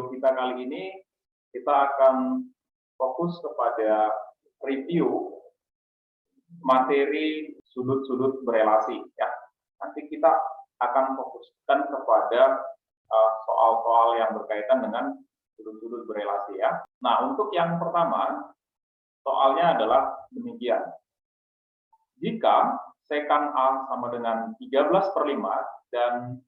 video kita kali ini, kita akan fokus kepada review materi sudut-sudut berelasi. Ya. Nanti kita akan fokuskan kepada soal-soal yang berkaitan dengan sudut-sudut berelasi. Ya. Nah, untuk yang pertama, soalnya adalah demikian. Jika sekant A sama dengan 13/5 dan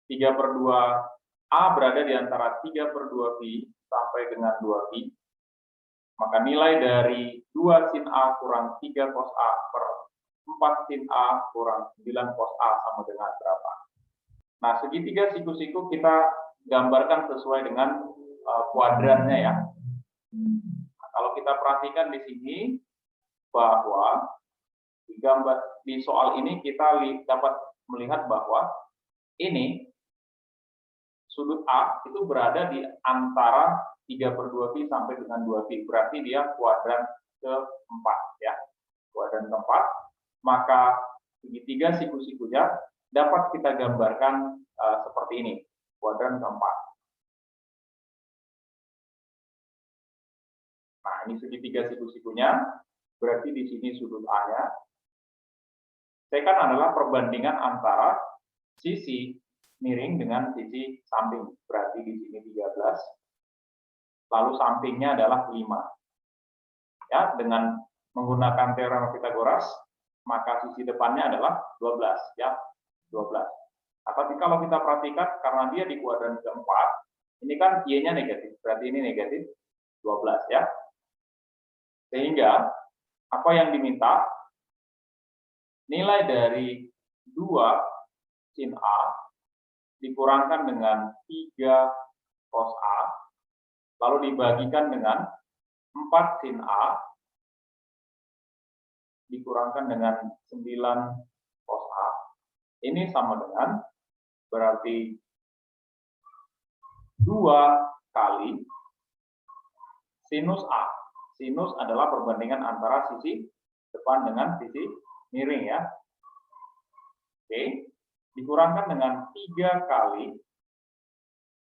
3/2 A berada di antara 3/2 pi sampai dengan 2 pi, maka nilai dari 2 sin A kurang 3 cos A per 4 sin A kurang 9 cos A sama dengan berapa? Nah, segitiga siku-siku kita gambarkan sesuai dengan kuadrannya ya. Nah, kalau kita perhatikan di sini bahwa di soal ini kita dapat melihat bahwa ini sudut A itu berada di antara 3/2 pi sampai dengan 2 pi. Berarti dia kuadran keempat ya. Kuadran keempat. Maka segitiga siku-sikunya dapat kita gambarkan seperti ini. Kuadran keempat. Nah, ini segitiga siku-sikunya. Berarti di sini sudut A-nya. Sekant adalah perbandingan antara sisi miring dengan sisi samping. Berarti di sini 13. Lalu sampingnya adalah 5. Ya, dengan menggunakan teorema Pythagoras, maka sisi depannya adalah 12, ya. 12. Nah, tapi kalau kita perhatikan karena dia di kuadran keempat, ini kan Y-nya negatif. Berarti ini negatif 12, ya. Sehingga apa yang diminta? Nilai dari 2 sin A dikurangkan dengan 3 cos A, lalu dibagikan dengan 4 sin A, dikurangkan dengan 9 cos A. Ini sama dengan berarti 2 kali sinus A. Sinus adalah perbandingan antara sisi depan dengan sisi miring ya. Oke. Dikurangkan dengan 3 kali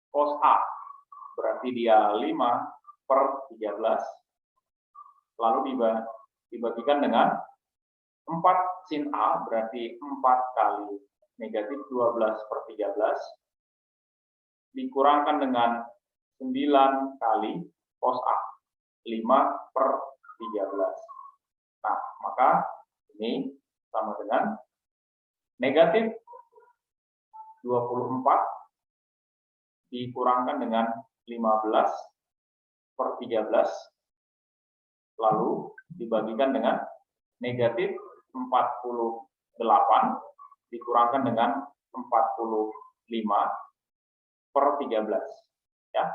cos A, berarti dia 5/13, lalu dibagikan dengan 4 sin A, berarti 4 kali negatif 12/13, dikurangkan dengan 9 kali cos A, 5/13. Nah, maka ini sama dengan negatif 24 dikurangkan dengan 15/13, lalu dibagikan dengan negatif 48 dikurangkan dengan 45/13. Ya.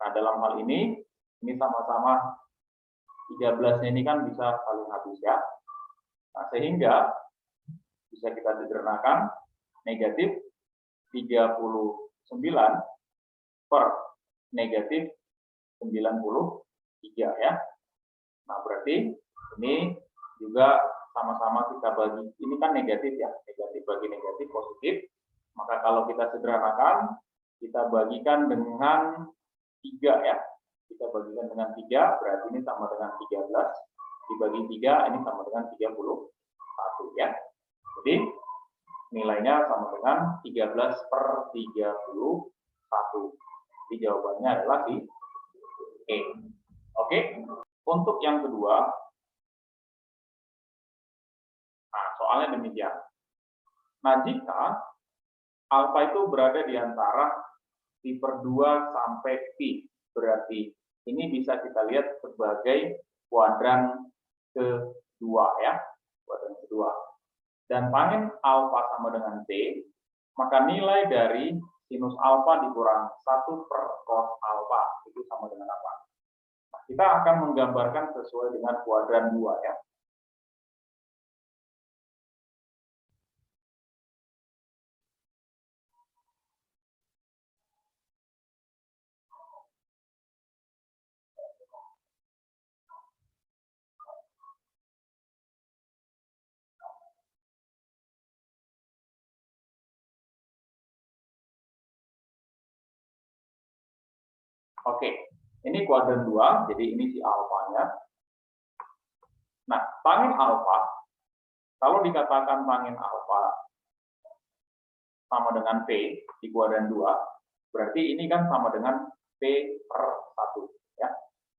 Nah, dalam hal ini sama-sama 13-nya ini kan bisa saling habis ya. Nah, sehingga bisa kita sederhanakan negatif 39 per negatif 93 ya. Nah, berarti ini juga sama-sama kita bagi, ini kan negatif ya, negatif bagi negatif positif. Maka kalau kita sederhanakan, kita bagikan dengan 3 ya. Kita bagikan dengan 3, berarti ini sama dengan 13. Dibagi 3, ini sama dengan 31 ya. Jadi nilainya sama dengan 13/31. Jadi jawabannya adalah di E. Oke. Untuk yang kedua, nah soalnya demikian. Nah, jika alfa itu berada di antara pi/2 sampai pi, berarti ini bisa kita lihat sebagai kuadran kedua ya, kuadran kedua. Dan tangent alfa sama dengan T, maka nilai dari sinus alfa dikurang 1/cos alfa itu sama dengan apa? Nah, kita akan menggambarkan sesuai dengan kuadran 2 ya. Oke, ini kuadran 2, jadi ini si alfanya. Nah, tangent alfa, kalau dikatakan tangent alfa sama dengan P di kuadran 2, berarti ini kan sama dengan P per 1. Ya.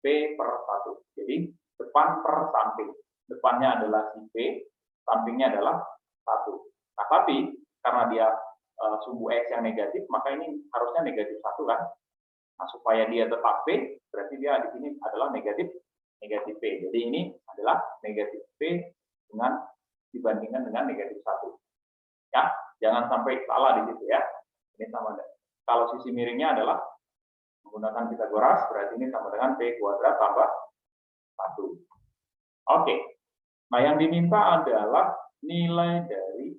P per 1. Jadi, depan per samping. Depannya adalah si P, sampingnya adalah 1. Nah, tapi karena dia sumbu X yang negatif, maka ini harusnya negatif 1 kan? Nah, supaya dia tetap P, berarti dia di sini adalah negatif P. Jadi ini adalah negatif P dengan dibandingkan dengan negatif 1. Ya, jangan sampai salah di situ ya. Ini sama dengan. Kalau sisi miringnya adalah menggunakan Pitagoras, berarti ini sama dengan P kuadrat tambah 1. Oke. Nah, yang diminta adalah nilai dari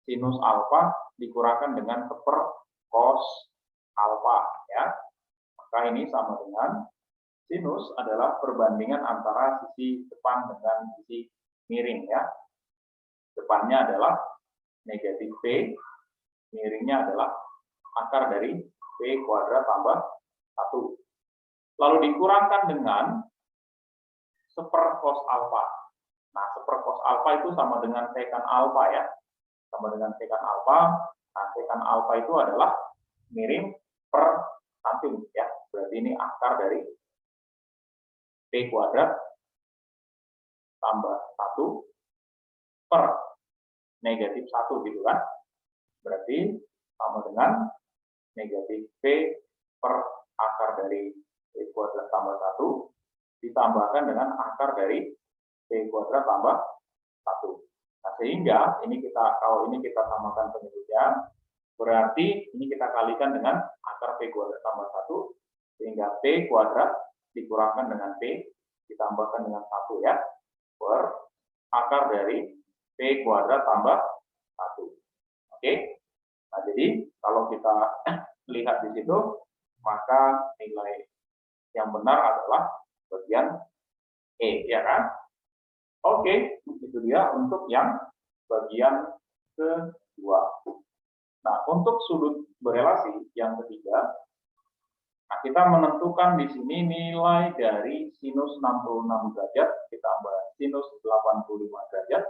sinus alfa dikurangkan dengan seper cos alfa ya. Maka ini sama dengan sinus adalah perbandingan antara sisi depan dengan sisi miring ya. Depannya adalah negatif P, miringnya adalah akar dari P kuadrat tambah 1. Lalu dikurangkan dengan seper cos alfa. Nah, seper cos alfa itu sama dengan sekan alfa ya. Sama dengan sekan alfa. Nah, sekan alfa itu adalah miring per samping ya. Berarti ini akar dari P kuadrat tambah 1 per negatif 1 gitu kan. Berarti sama dengan negatif P per akar dari P kuadrat tambah 1 ditambahkan dengan akar dari P kuadrat tambah 1. Nah, sehingga ini kalau ini kita samakan penyebutnya, berarti ini kita kalikan dengan akar P kuadrat tambah 1, sehingga P kuadrat dikurangkan dengan P ditambahkan dengan 1 ya, per akar dari P kuadrat tambah 1. Oke? Nah, jadi kalau kita lihat di situ, maka nilai yang benar adalah bagian E, ya kan? Oke, itu dia untuk yang bagian kedua. Nah, untuk sudut berelasi yang ketiga, nah kita menentukan di sini nilai dari sinus 66 derajat ditambah sinus 85 derajat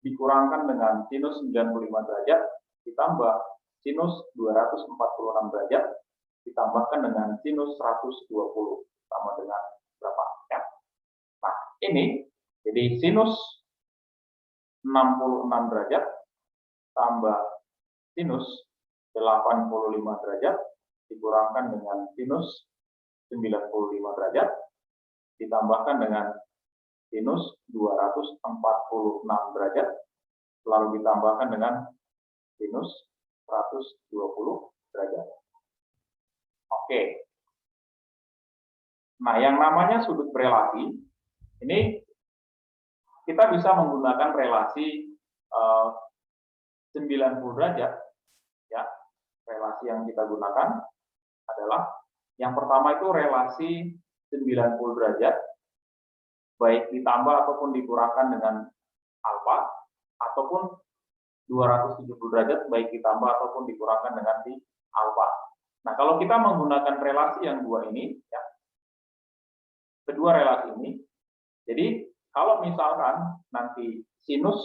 dikurangkan dengan sinus 95 derajat ditambah sinus 246 derajat ditambahkan dengan sinus 120 sama dengan berapa ya? Nah, ini jadi sinus 66 derajat tambah sinus 85 derajat dikurangkan dengan sinus 95 derajat ditambahkan dengan sinus 246 derajat lalu ditambahkan dengan sinus 120 derajat. Oke. Nah, yang namanya sudut berelasi ini kita bisa menggunakan relasi 90 derajat ya. Relasi yang kita gunakan adalah yang pertama itu relasi 90 derajat baik ditambah ataupun dikurangkan dengan alfa ataupun 270 derajat baik ditambah ataupun dikurangkan dengan si alfa. Nah, kalau kita menggunakan relasi yang dua ini ya, kedua relasi ini, jadi kalau misalkan nanti sinus,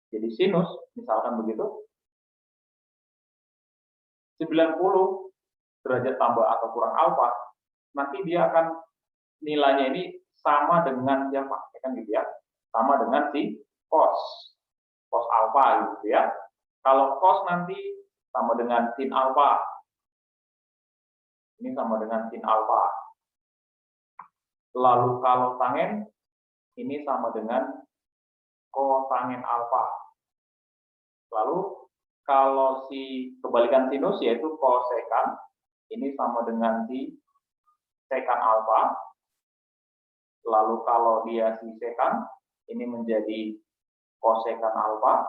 jadi sinus, misalkan begitu, 90 derajat tambah atau kurang alfa, nanti dia akan nilainya ini sama dengan siapa? Ya kan gitu ya, sama dengan si cos alfa gitu ya. Kalau cos nanti sama dengan sin alfa, ini sama dengan sin alfa. Lalu kalau tangen, ini sama dengan kotangen alfa. Lalu kalau si kebalikan sinus yaitu kosekan, ini sama dengan si sekan alfa. Lalu kalau dia si sekan, ini menjadi kosekan alfa.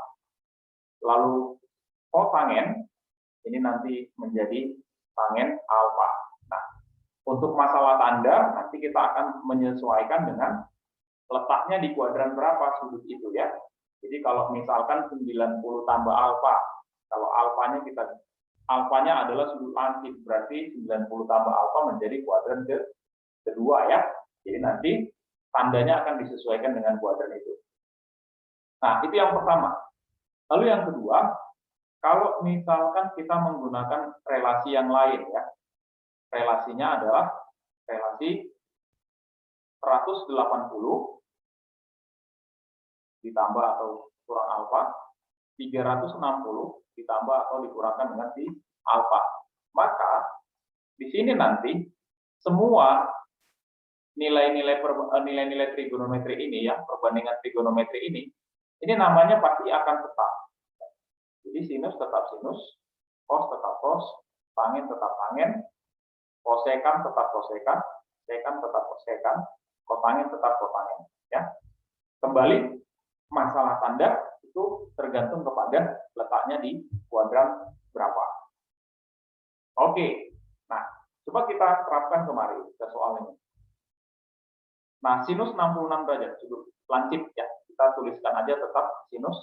Lalu kotangen, ini nanti menjadi tangen alfa. Nah, untuk masalah tanda, nanti kita akan menyesuaikan dengan letaknya di kuadran berapa sudut itu ya. Jadi kalau misalkan 90 tambah alfa, kalau alfanya kita alfanya adalah sudut lancip, berarti 90 tambah alfa menjadi kuadran kedua ya. Jadi nanti tandanya akan disesuaikan dengan kuadran itu. Nah, itu yang pertama. Lalu yang kedua, kalau misalkan kita menggunakan relasi yang lain ya. Relasinya adalah relasi 180 ditambah atau kurang alfa, 360 ditambah atau dikurangkan dengan si alfa. Maka di sini nanti semua nilai-nilai trigonometri ini ya, perbandingan trigonometri ini namanya pasti akan tetap. Jadi sinus tetap sinus, cos tetap cos, tangent tetap tangent, kosekan tetap kosekan, sekan tetap kosekan, kotangent tetap kotangent ya. Kembali masalah tanda itu tergantung kepada letaknya di kuadran berapa. Oke. Nah, coba kita terapkan kemarin ke soal ini. Nah, sinus 66 derajat sudut lancip ya. Kita tuliskan aja tetap sinus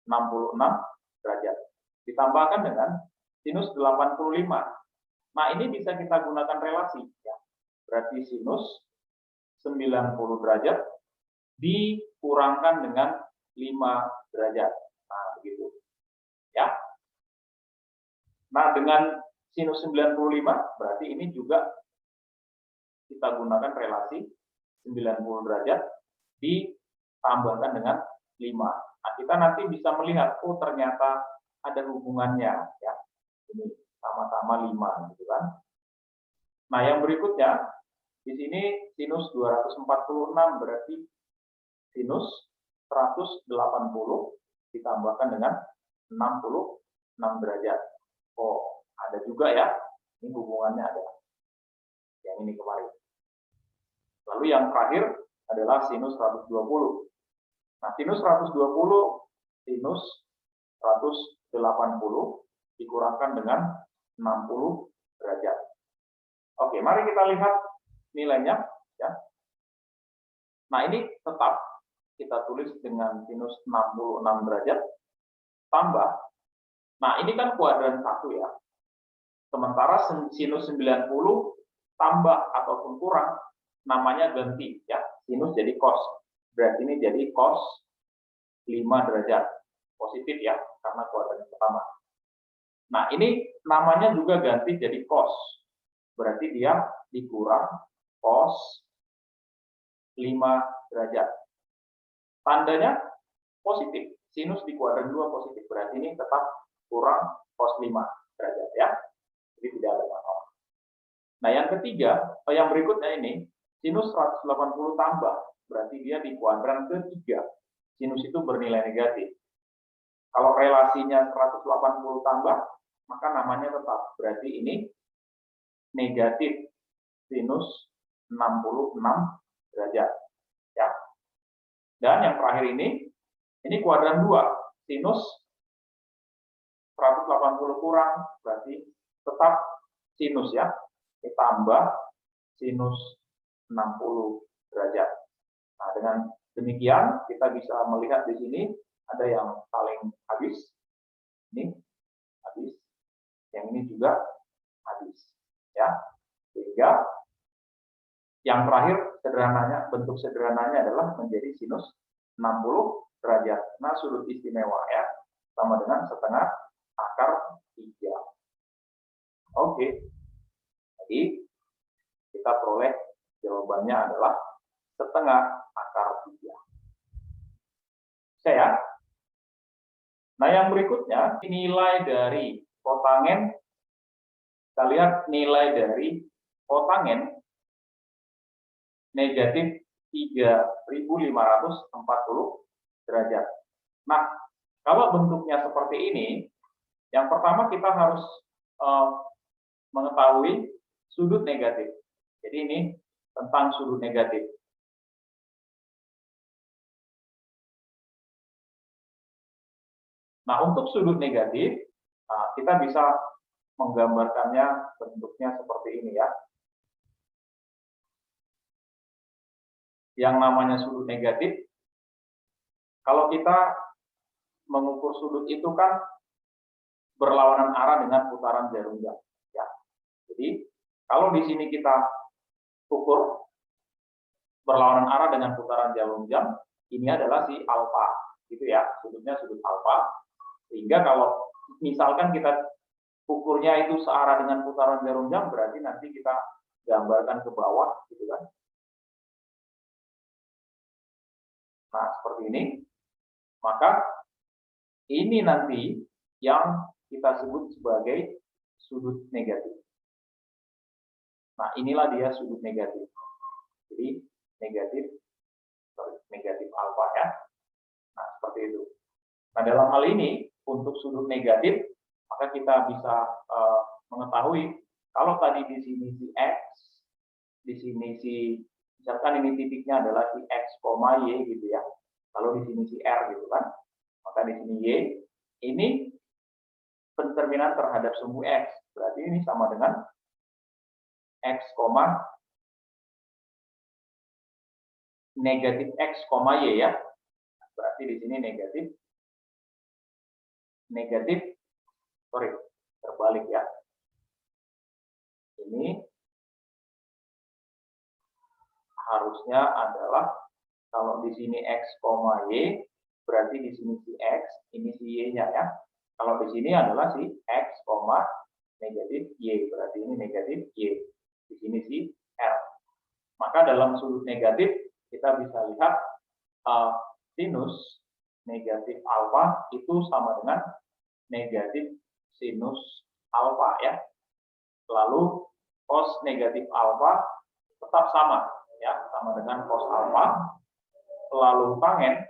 66 derajat. Ditambahkan dengan sinus 85. Nah, ini bisa kita gunakan relasi ya. Berarti sinus 90 derajat dikurangkan dengan 5 derajat. Nah, begitu. Ya. Nah, dengan sinus 95 berarti ini juga kita gunakan relasi 90 derajat ditambahkan dengan 5. Nah, kita nanti bisa melihat, oh ternyata ada hubungannya ya. Ini sama-sama 5 gitu kan. Nah, yang berikutnya di sini sinus 246 berarti sinus 180 ditambahkan dengan 66 derajat. Oh, ada juga ya. Ini hubungannya ada. Yang ini kemarin. Lalu yang terakhir adalah sinus 120. Nah, sinus 120 sinus 180 dikurangkan dengan 60 derajat. Oke, mari kita lihat nilainya ya. Nah, ini tetap kita tulis dengan sinus 66 derajat tambah. Nah, ini kan kuadran 1 ya. Sementara sinus 90 tambah ataupun kurang namanya ganti ya. Sinus jadi cos. Berarti ini jadi cos 5 derajat. Positif ya, karena kuadran pertama. Nah, ini namanya juga ganti jadi cos. Berarti dia dikurang cos 5 derajat. Tandanya positif. Sinus di kuadran 2 positif. Berarti ini tetap kurang cos 5 derajat ya. Jadi tidak ada masalah. Nah, yang ketiga, yang berikutnya ini, sinus 180 tambah. Berarti dia di kuadran ketiga. Sinus itu bernilai negatif. Kalau relasinya 180 tambah, maka namanya tetap. Berarti ini negatif sinus 66 derajat. Ya. Dan yang terakhir ini kuadran 2. Sinus 180 kurang, berarti tetap sinus ya. Ditambah sinus 60 derajat. Nah, dengan demikian kita bisa melihat di sini ada yang paling habis. Ini habis. Yang ini juga habis. Ya. Sehingga yang terakhir sederhananya, bentuk sederhananya adalah menjadi sinus 60 derajat. Nah, sudut istimewa ya, sama dengan setengah akar 3. Oke. Jadi kita peroleh jawabannya adalah setengah akar 3. Saya. Nah, yang berikutnya nilai dari kotangen. Kita lihat nilai dari kotangen negatif 3.540 derajat. Nah, kalau bentuknya seperti ini, yang pertama kita harus mengetahui sudut negatif. Jadi ini tentang sudut negatif. Nah, untuk sudut negatif, kita bisa menggambarkannya bentuknya seperti ini ya. Yang namanya sudut negatif, kalau kita mengukur sudut itu kan berlawanan arah dengan putaran jarum jam. Ya. Jadi kalau di sini kita ukur berlawanan arah dengan putaran jarum jam, ini adalah si alfa, gitu ya, sudutnya sudut alfa. Sehingga kalau misalkan kita ukurnya itu searah dengan putaran jarum jam, berarti nanti kita gambarkan ke bawah, gitu kan. Nah, seperti ini. Maka ini nanti yang kita sebut sebagai sudut negatif. Nah, inilah dia sudut negatif. Jadi negatif alfa ya. Nah, seperti itu. Nah, dalam hal ini untuk sudut negatif, maka kita bisa mengetahui kalau tadi di sini si x, di sini si misalkan ini titiknya adalah si x, y gitu ya. Lalu di sini si r gitu kan. Maka di sini y ini pencerminan terhadap sumbu x. Berarti ini sama dengan x, negatif x, y ya. Berarti di sini terbalik ya. Ini harusnya adalah kalau di sini x, y, berarti di sini si x, ini si y-nya ya. Kalau di sini adalah si x, negatif y, berarti ini negatif y. Di sini si r. Maka dalam sudut negatif kita bisa lihat sinus negatif alfa itu sama dengan negatif sinus alfa ya. Lalu cos negatif alfa tetap sama ya, sama dengan cos alfa. Lalu tangen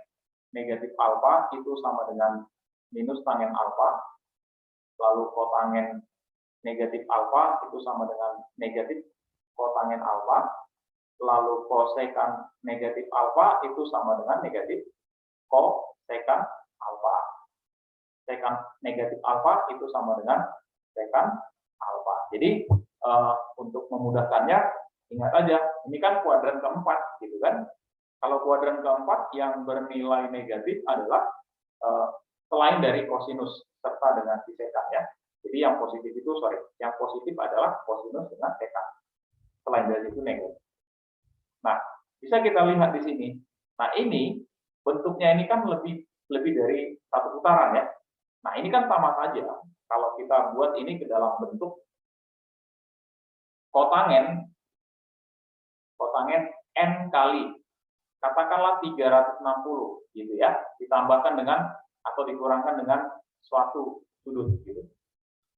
negatif alfa itu sama dengan minus tangen alfa. Lalu kotangen negatif alfa itu sama dengan negatif kotangen alfa. Lalu kosekan negatif alfa itu sama dengan negatif kosekan alfa. Sekan negatif alfa itu sama dengan sekan alfa. Jadi untuk memudahkannya, ingat aja, ini kan kuadran keempat, gitu kan? Kalau kuadran keempat yang bernilai negatif adalah selain dari kosinus serta dengan si sekan ya. Jadi yang positif itu, yang positif adalah kosinus dengan sekan. Selain dari itu negatif. Nah, bisa kita lihat di sini. Nah, ini bentuknya ini kan lebih dari satu putaran ya. Nah, ini kan sama saja. Kalau kita buat ini ke dalam bentuk kotangen n kali, katakanlah 360 gitu ya, ditambahkan dengan atau dikurangkan dengan suatu sudut gitu.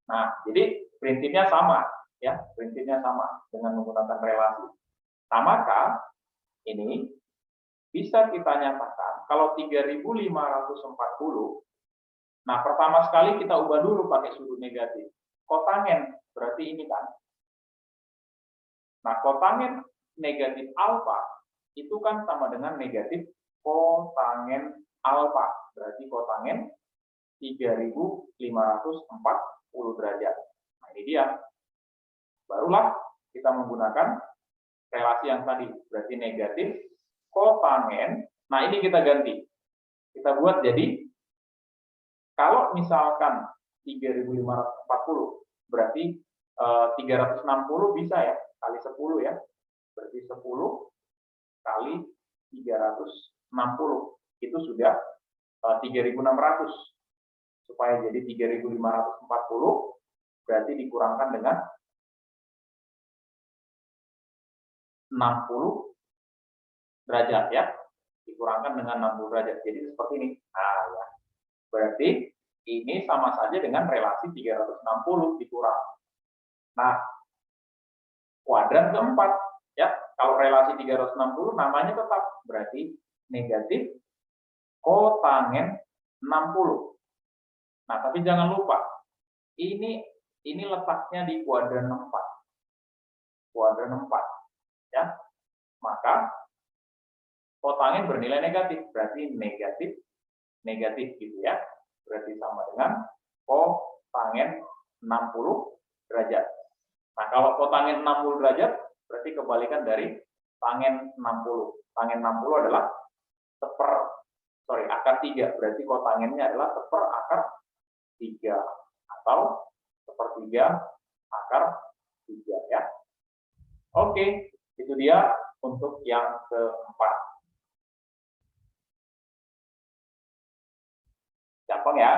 Nah, jadi prinsipnya sama ya, prinsipnya sama dengan menggunakan relasi. Nah, maka ini bisa kita nyatakan kalau 3540, nah pertama sekali kita ubah dulu pakai sudut negatif. Kotangen berarti ini kan. Nah, kotangen negatif alfa itu kan sama dengan negatif kotangen alfa. Berarti kotangen 3540 derajat. Nah, ini dia. Barulah kita menggunakan relasi yang tadi. Berarti negatif kotangen. Nah, ini kita ganti. Kita buat jadi, kalau misalkan 3540, berarti 360 bisa ya, kali 10 ya. Berarti 10 kali 360. Itu sudah 3600. Supaya jadi 3540, berarti dikurangkan dengan 60 derajat ya. Dikurangkan dengan 60 derajat. Jadi seperti ini. Nah, ya. Berarti ini sama saja dengan relasi 360 dikurang. Nah, kuadran keempat ya. Kalau relasi 360 namanya tetap berarti negatif kotangen 60. Nah, tapi jangan lupa ini letaknya di kuadran 4. Kuadran 4 ya. Maka kotangen bernilai negatif, berarti negatif gitu ya. Berarti sama dengan kotangen 60 derajat. Nah, kalau kotangen 60 derajat, berarti kebalikan dari tangen 60. Tangen 60 adalah akar 3. Berarti kotangennya adalah seper akar 3. atau sepertiga akar 3 ya. Oke, itu dia untuk yang keempat. Gampang ya.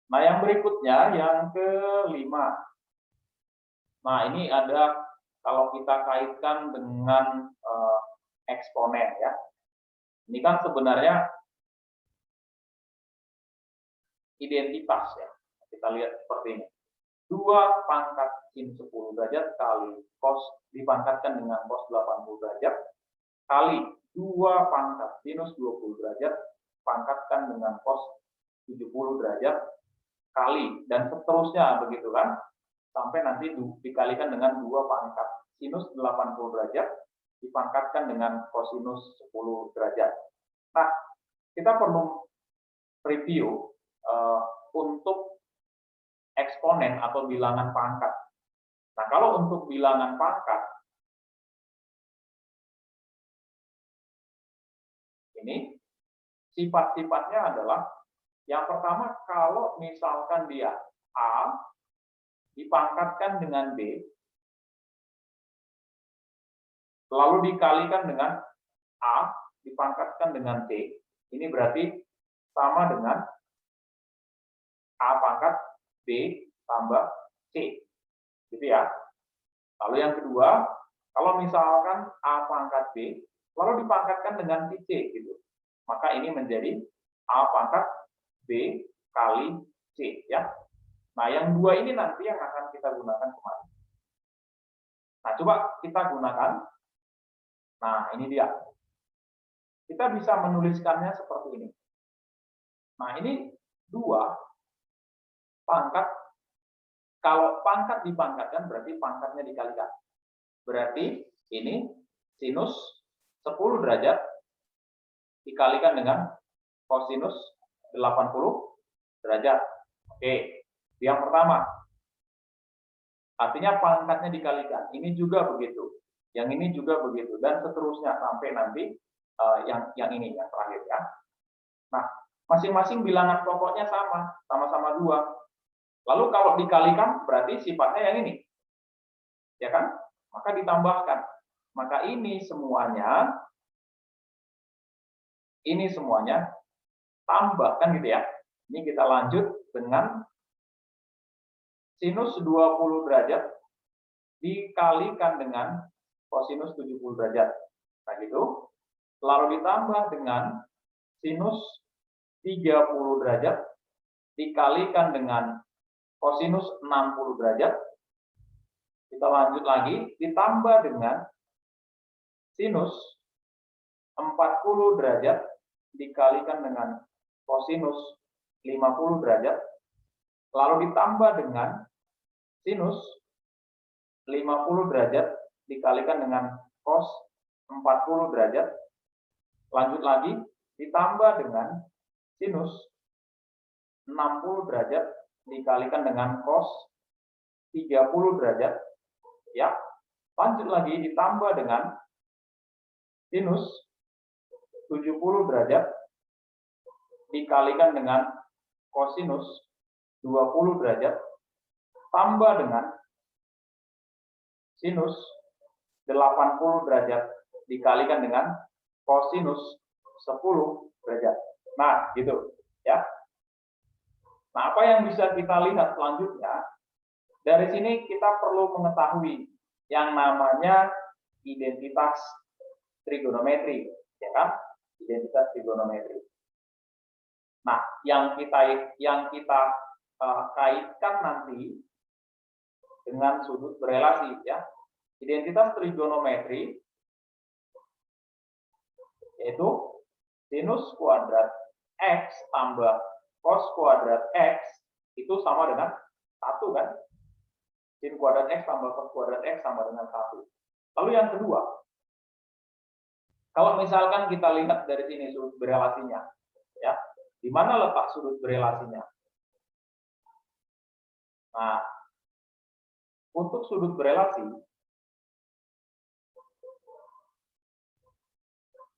Nah, yang berikutnya yang kelima. Nah, ini ada kalau kita kaitkan dengan eksponen ya. Ini kan sebenarnya identitas ya. Kita lihat seperti ini. 2 pangkat sin 10 derajat kali cos dipangkatkan dengan cos 80 derajat kali 2 pangkat sinus 20 derajat pangkatkan dengan cos 70 derajat kali dan seterusnya begitu kan sampai nanti dikalikan dengan 2 pangkat sinus 80 derajat dipangkatkan dengan kosinus 10 derajat. Nah, kita perlu review untuk eksponen atau bilangan pangkat. Nah, kalau untuk bilangan pangkat, ini sifat-sifatnya adalah yang pertama, kalau misalkan dia A dipangkatkan dengan B, lalu dikalikan dengan A dipangkatkan dengan C, ini berarti sama dengan A pangkat B tambah C. Gitu ya. Lalu yang kedua, kalau misalkan A pangkat B, lalu dipangkatkan dengan si C. Gitu. Maka ini menjadi A pangkat B kali C. Ya. Nah, yang dua ini nanti yang akan kita gunakan kemarin. Nah, coba kita gunakan. Nah, ini dia. Kita bisa menuliskannya seperti ini. Nah, ini 2 pangkat. Kalau pangkat dipangkatkan berarti pangkatnya dikalikan. Berarti ini sinus 10 derajat dikalikan dengan kosinus 80 derajat. Oke, yang pertama. Artinya pangkatnya dikalikan. Ini juga begitu. Yang ini juga begitu. Dan seterusnya sampai nanti yang ini, yang terakhir ya. Nah, masing-masing bilangan pokoknya sama-sama 2. Lalu kalau dikalikan berarti sifatnya yang ini. Ya kan? Maka ditambahkan. Maka ini semuanya tambahkan gitu ya. Ini kita lanjut dengan sinus 20 derajat dikalikan dengan kosinus 70 derajat. Nah gitu. Lalu ditambah dengan sinus 30 derajat dikalikan dengan kosinus 60 derajat. Kita lanjut lagi, ditambah dengan sinus 40 derajat dikalikan dengan kosinus 50 derajat. Lalu ditambah dengan sinus 50 derajat dikalikan dengan cos 40 derajat. Lanjut lagi, ditambah dengan sinus 60 derajat dikalikan dengan cos 30 derajat. Ya. Lanjut lagi ditambah dengan sinus 70 derajat dikalikan dengan kosinus 20 derajat tambah dengan sinus 80 derajat dikalikan dengan kosinus 10 derajat. Nah, gitu ya. Nah, apa yang bisa kita lihat selanjutnya? Dari sini kita perlu mengetahui yang namanya identitas trigonometri, ya kan? Identitas trigonometri. Nah, yang kita kaitkan nanti dengan sudut berelasi, ya. Identitas trigonometri yaitu sinus kuadrat X tambah cos kuadrat X itu sama dengan 1 kan? Sin kuadrat X tambah cos kuadrat X sama dengan 1. Lalu yang kedua, kalau misalkan kita lihat dari sini sudut berelasinya, ya, di mana letak sudut berelasinya? Nah, untuk sudut berelasi,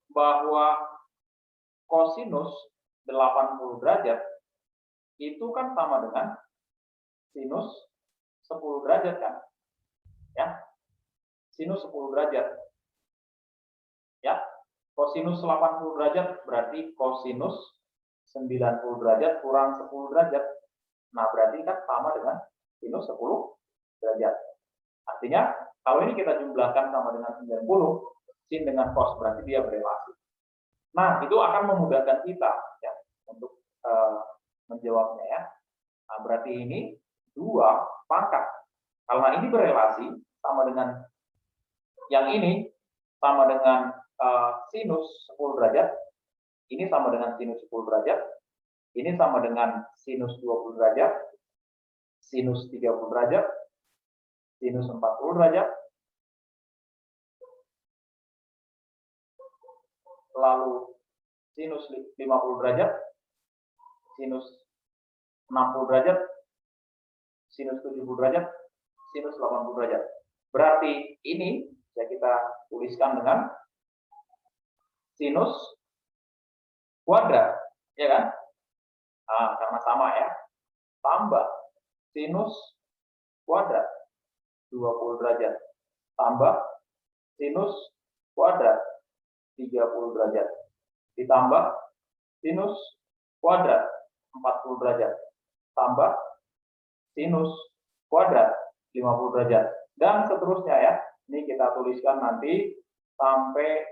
bahwa kosinus 80 derajat itu kan sama dengan sinus 10 derajat kan? Ya. Sinus 10 derajat. Ya. Kosinus 80 derajat berarti kosinus 90 derajat kurang 10 derajat. Nah, berarti kan sama dengan sinus 10 derajat. Artinya, kalau ini kita jumlahkan sama dengan 90, sin dengan cos, berarti dia berelasi. Nah, itu akan memudahkan kita ya untuk menjawabnya ya. Nah, berarti ini 2 pangkat. Karena ini berelasi sama dengan yang ini sama dengan sinus 10 derajat, ini sama dengan sinus 10 derajat, ini sama dengan sinus 20 derajat, sinus 30 derajat, sinus 40 derajat, lalu sinus 50 derajat, sinus 60 derajat, sinus 70 derajat, sinus 80 derajat. Berarti ini bisa kita tuliskan dengan sinus kuadrat, ya kan? Nah, karena sama ya. Tambah sinus kuadrat 20 derajat. Tambah sinus kuadrat 30 derajat. Ditambah sinus kuadrat 40 derajat. Tambah sinus kuadrat 50 derajat. Dan seterusnya ya. Ini kita tuliskan nanti sampai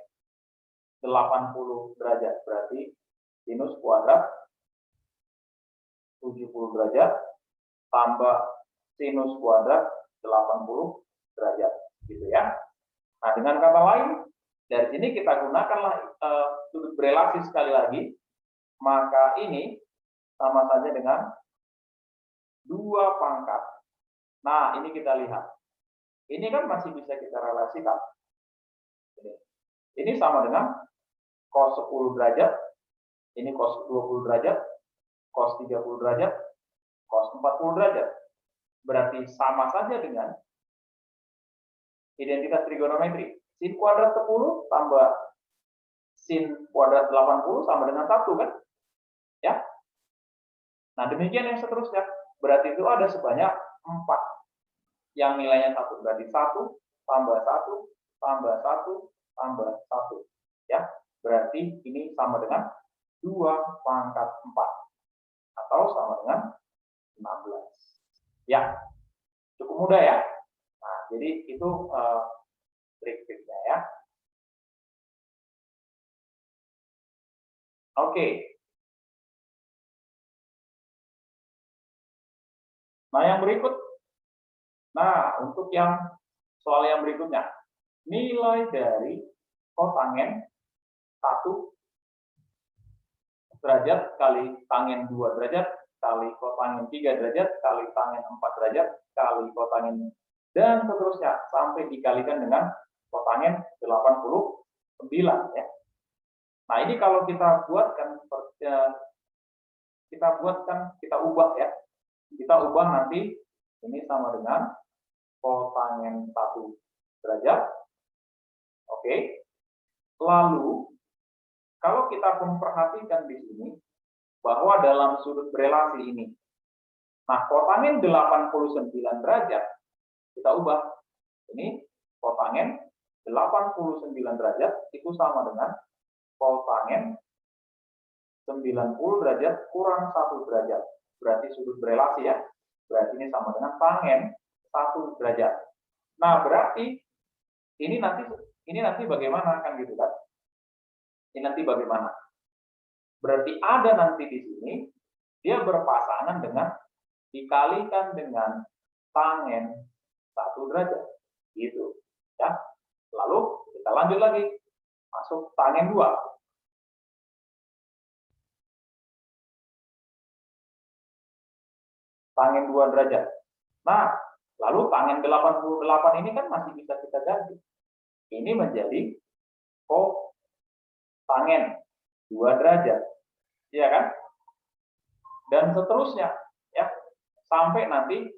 80 derajat. Berarti sinus kuadrat 70 derajat tambah sinus kuadrat 80 derajat. Gitu ya. Nah, dengan kata lain, dari sini kita gunakanlah sudut berelasi sekali lagi. Maka ini sama saja dengan 2 pangkat. Nah, ini kita lihat. Ini kan masih bisa kita relasikan. Ini sama dengan cos 10 derajat, ini cos 20 derajat, cos 30 derajat, cos 40 derajat. Berarti sama saja dengan identitas trigonometri. Sin kuadrat 10 tambah sin kuadrat 80 sama dengan 1 kan? Ya. Nah, demikian yang seterusnya. Berarti itu ada sebanyak 4 yang nilainya 1. Berarti 1 tambah 1 tambah 1 tambah 1. Ya. Berarti ini sama dengan 2 pangkat 4. Atau sama dengan 16. Ya. Cukup mudah ya. Nah, jadi itu trik-triknya ya. Oke. Nah, yang berikut. Nah, untuk yang soal yang berikutnya. Nilai dari kotangen 1 derajat kali tangen 2 derajat kali kotangen 3 derajat kali tangen 4 derajat kali kotangen dan seterusnya sampai dikalikan dengan kotangen 89 ya. Nah, ini kalau kita buatkan kita ubah ya. Kita ubah nanti ini sama dengan kotangen 1 derajat. Oke. Lalu kalau kita memperhatikan di sini bahwa dalam sudut berelasi ini, nah kotangen 89 derajat kita ubah. Ini kotangen 89 derajat itu sama dengan kotangen 90 derajat kurang 1 derajat. Berarti sudut berelasi ya. Berarti ini sama dengan tangen 1 derajat. Nah, berarti ini nanti bagaimana kan gitu kan? Ini nanti bagaimana? Berarti ada nanti di sini dia berpasangan dengan dikalikan dengan tangen 1 derajat. Gitu. Ya. Lalu kita lanjut lagi. Masuk tangen 2. Tangen 2 derajat. Nah, lalu tangen 88 ini kan masih bisa kita ganti. Ini menjadi kotangen 2 derajat. Iya kan? Dan seterusnya ya. Sampai nanti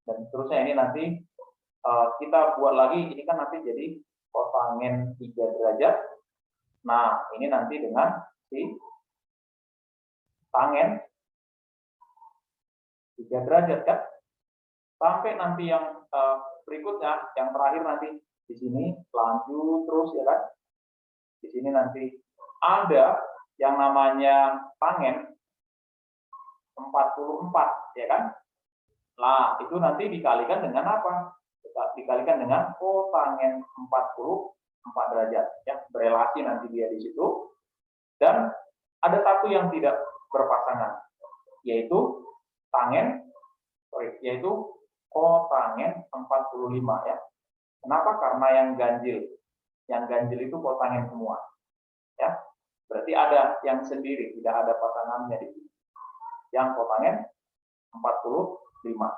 dan seterusnya ini nanti kita buat lagi, ini kan nanti jadi kotangen 3 derajat. Nah, ini nanti dengan si tangen 3 derajat kan? Sampai nanti yang berikutnya, yang terakhir nanti di sini lanjut terus ya kan? Di sini nanti ada yang namanya tangen 44 ya kan? Nah, itu nanti dikalikan dengan apa? Dikalikan dengan kotangen 44 derajat ya, berelasi nanti dia di situ. Dan ada satu yang tidak berpasangan, yaitu kotangen 45 ya. Kenapa? Karena yang ganjil itu kotangen semua ya. Berarti ada yang sendiri, tidak ada pasangannya di sini. Yang kotangen 45.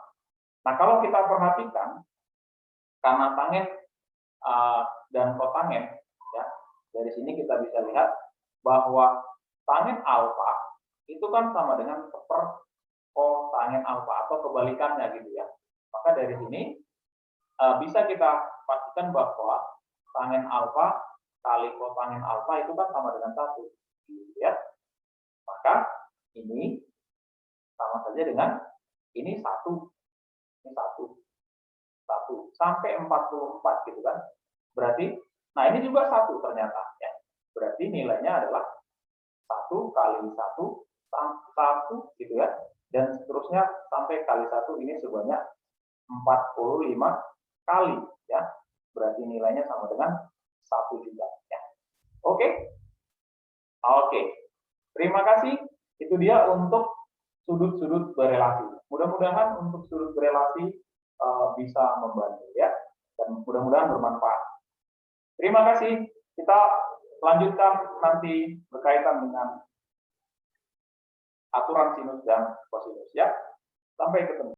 Nah, kalau kita perhatikan, karena tangen dan kotangen ya, dari sini kita bisa lihat bahwa tangen alfa itu kan sama dengan kotangen alfa atau kebalikannya gitu ya. Maka dari sini bisa kita pastikan bahwa tangen alfa kali kotangen alfa itu kan sama dengan 1 gitu ya. Maka ini sama saja dengan ini 1 sampai 44 gitu kan. Berarti, nah ini juga 1 ternyata ya. Berarti nilainya adalah 1 kali 1 gitu ya. Dan seterusnya sampai kali 1 ini sebanyak 45 kali ya. Berarti nilainya sama dengan 1 juga ya. Oke. Terima kasih. Itu dia untuk sudut-sudut berelasi. Mudah-mudahan untuk sudut berelasi bisa membantu ya, dan mudah-mudahan bermanfaat. Terima kasih. Kita lanjutkan nanti berkaitan dengan aturan sinus dan kosinus ya. Sampai ketemu.